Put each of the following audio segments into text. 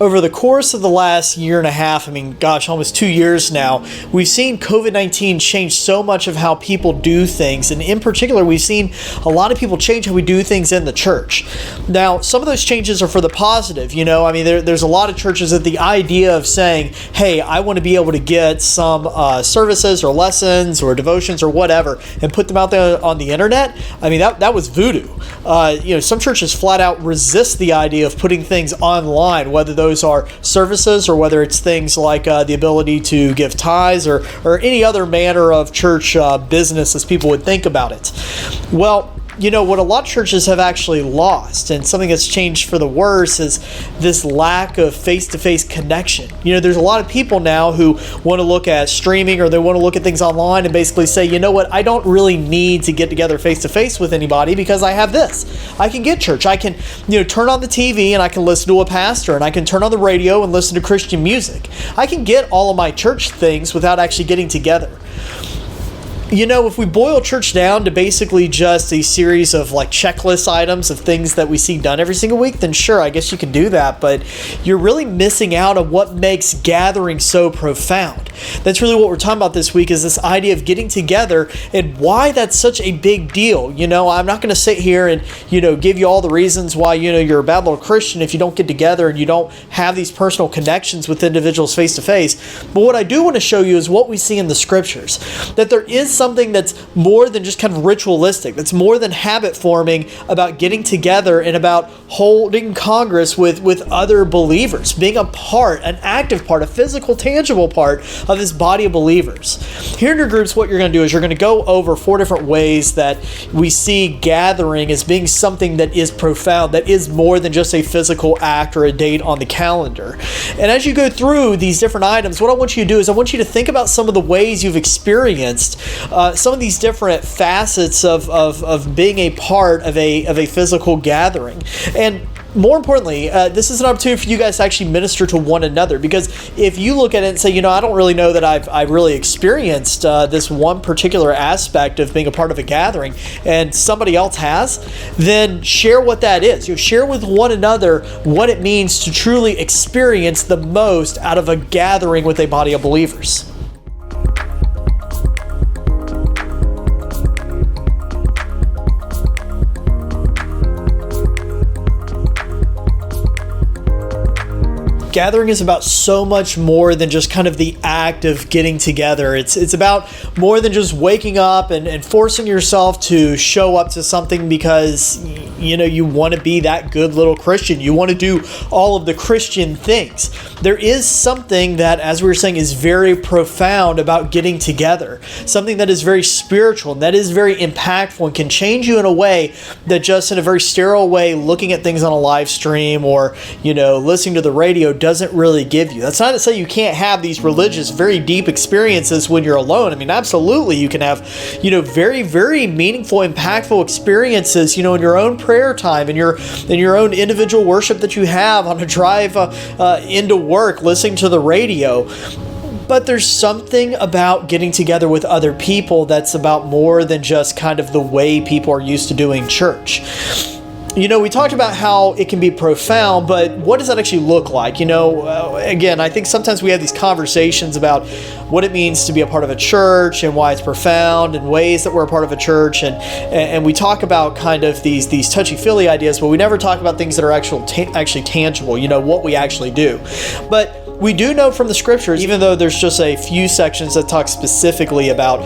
Over the course of the last year and a half, almost 2 years now, we've seen COVID-19 change so much of how people do things. And in particular, we've seen a lot of people change how we do things in the church. Now, some of those changes are for the positive. There's a lot of churches that the idea of saying, hey, I want to be able to get some services or lessons or devotions or whatever and put them out there on the internet. That was voodoo. Some churches flat out resist the idea of putting things online, whether those are services or whether it's things like the ability to give tithes or any other manner of church business as people would think about it. Well, what a lot of churches have actually lost, and something that's changed for the worse, is this lack of face-to-face connection. There's a lot of people now who want to look at streaming or they want to look at things online and basically say, you know what, I don't really need to get together face-to-face with anybody because I have this. I can get church. I can, turn on the TV and I can listen to a pastor, and I can turn on the radio and listen to Christian music. I can get all of my church things without actually getting together. If we boil church down to basically just a series of checklist items of things that we see done every single week, then sure, I guess you can do that, but you're really missing out on what makes gathering so profound. That's really what we're talking about this week, is this idea of getting together and why that's such a big deal. I'm not going to sit here and, give you all the reasons why, you're a bad little Christian if you don't get together and you don't have these personal connections with individuals face to face. But what I do want to show you is what we see in the scriptures, that there is something that's more than just kind of ritualistic, that's more than habit forming about getting together and about holding congress with other believers, being a part, an active part, a physical, tangible part of this body of believers. Here in your groups, what you're going to do is you're going to go over 4 different ways that we see gathering as being something that is profound, that is more than just a physical act or a date on the calendar. And as you go through these different items, what I want you to do is I want you to think about some of the ways you've experienced some of these different facets of being a part of a physical gathering. And more importantly, this is an opportunity for you guys to actually minister to one another, because if you look at it and say, I don't really know that I've really experienced this one particular aspect of being a part of a gathering, and somebody else has, then share what that is. Share with one another what it means to truly experience the most out of a gathering with a body of believers. Gathering is about so much more than just kind of the act of getting together. It's about more than just waking up and forcing yourself to show up to something because you want to be that good little Christian. You want to do all of the Christian things. There is something that, as we were saying, is very profound about getting together. Something that is very spiritual and that is very impactful and can change you in a way that just in a very sterile way, looking at things on a live stream or listening to the radio doesn't really give you. That's not to say you can't have these religious, very deep experiences when you're alone. Absolutely, you can have, very, very meaningful, impactful experiences, in your own prayer time, in your own individual worship that you have on a drive into work, listening to the radio. But there's something about getting together with other people that's about more than just kind of the way people are used to doing church. We talked about how it can be profound, but what does that actually look like? Again, I think sometimes we have these conversations about what it means to be a part of a church and why it's profound and ways that we're a part of a church. And we talk about kind of these touchy-feely ideas, but we never talk about things that are actually tangible, what we actually do. But we do know from the scriptures, even though there's just a few sections that talk specifically about,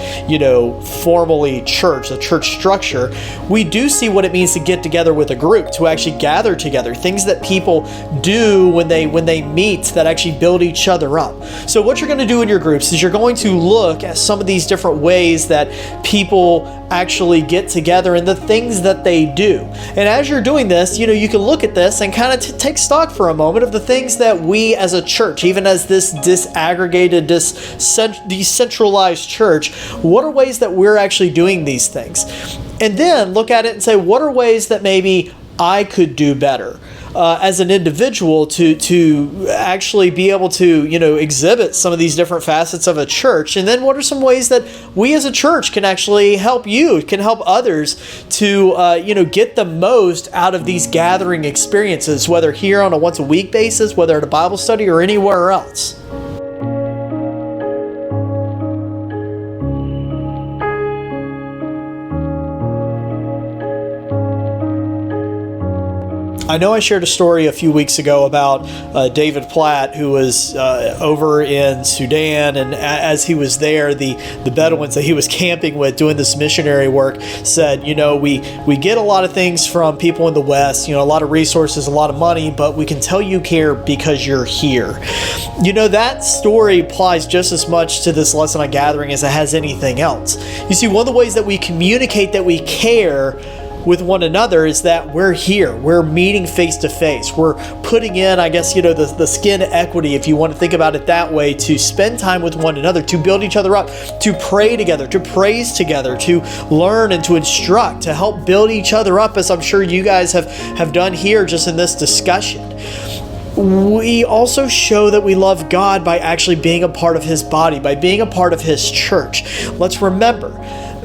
formally church, the church structure, we do see what it means to get together with a group, to actually gather together, things that people do when they meet that actually build each other up. So what you're going to do in your groups is you're going to look at some of these different ways that people actually get together and the things that they do. And as you're doing this, you can look at this and kind of take stock for a moment of the things that we as a church, even as this disaggregated, decentralized church, what are ways that we're actually doing these things? And then look at it and say, what are ways that maybe I could do better? as an individual to actually be able to, exhibit some of these different facets of a church? And then what are some ways that we as a church can actually help you, can help others to, get the most out of these gathering experiences, whether here on a once a week basis, whether at a Bible study or anywhere else? I know I shared a story a few weeks ago about David Platt, who was over in Sudan, and as he was there, the Bedouins that he was camping with doing this missionary work said, we get a lot of things from people in the West, a lot of resources, a lot of money, but we can tell you care because you're here. That story applies just as much to this lesson on gathering as it has anything else. You see, one of the ways that we communicate that we care with one another is that we're here. We're meeting face to face. We're putting in, I guess, the skin equity, if you want to think about it that way, to spend time with one another, to build each other up, to pray together, to praise together, to learn and to instruct, to help build each other up, as I'm sure you guys have done here just in this discussion. We also show that we love God by actually being a part of His body, by being a part of His church. Let's remember,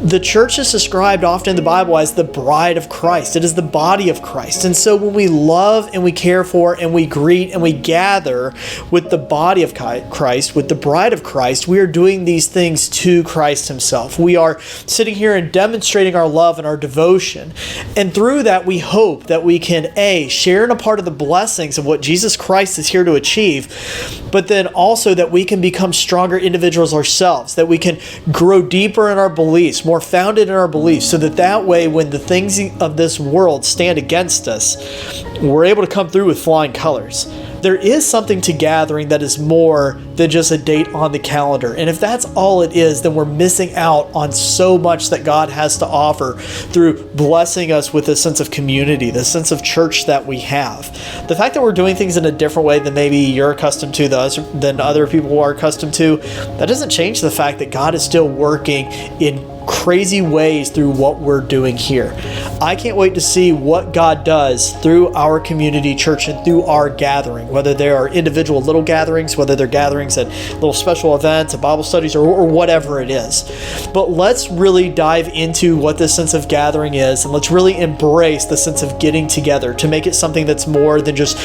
the church is described often in the Bible as the bride of Christ. It is the body of Christ. And so when we love and we care for and we greet and we gather with the body of Christ, with the bride of Christ, we are doing these things to Christ Himself. We are sitting here and demonstrating our love and our devotion. And through that, we hope that we can, share in a part of the blessings of what Jesus Christ is here to achieve, but then also that we can become stronger individuals ourselves, that we can grow deeper in our beliefs, more founded in our beliefs, so that way when the things of this world stand against us, we're able to come through with flying colors. There is something to gathering that is more than just a date on the calendar. And if that's all it is, then we're missing out on so much that God has to offer through blessing us with this sense of community, this sense of church that we have. The fact that we're doing things in a different way than maybe you're accustomed to, than other people are accustomed to, that doesn't change the fact that God is still working in crazy ways through what we're doing here. I can't wait to see what God does through our community church and through our gathering, whether they are individual little gatherings, whether they're gatherings at little special events, at Bible studies, or whatever it is. But let's really dive into what this sense of gathering is, and let's really embrace the sense of getting together to make it something that's more than just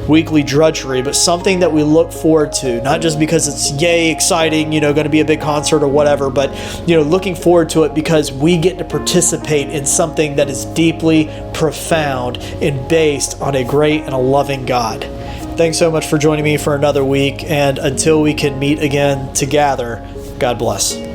weekly drudgery, but something that we look forward to, not just because it's yay exciting, going to be a big concert or whatever, but looking forward to it because we get to participate in something that is deeply profound and based on a great and a loving God. Thanks so much for joining me for another week, and until we can meet again to gather, God bless.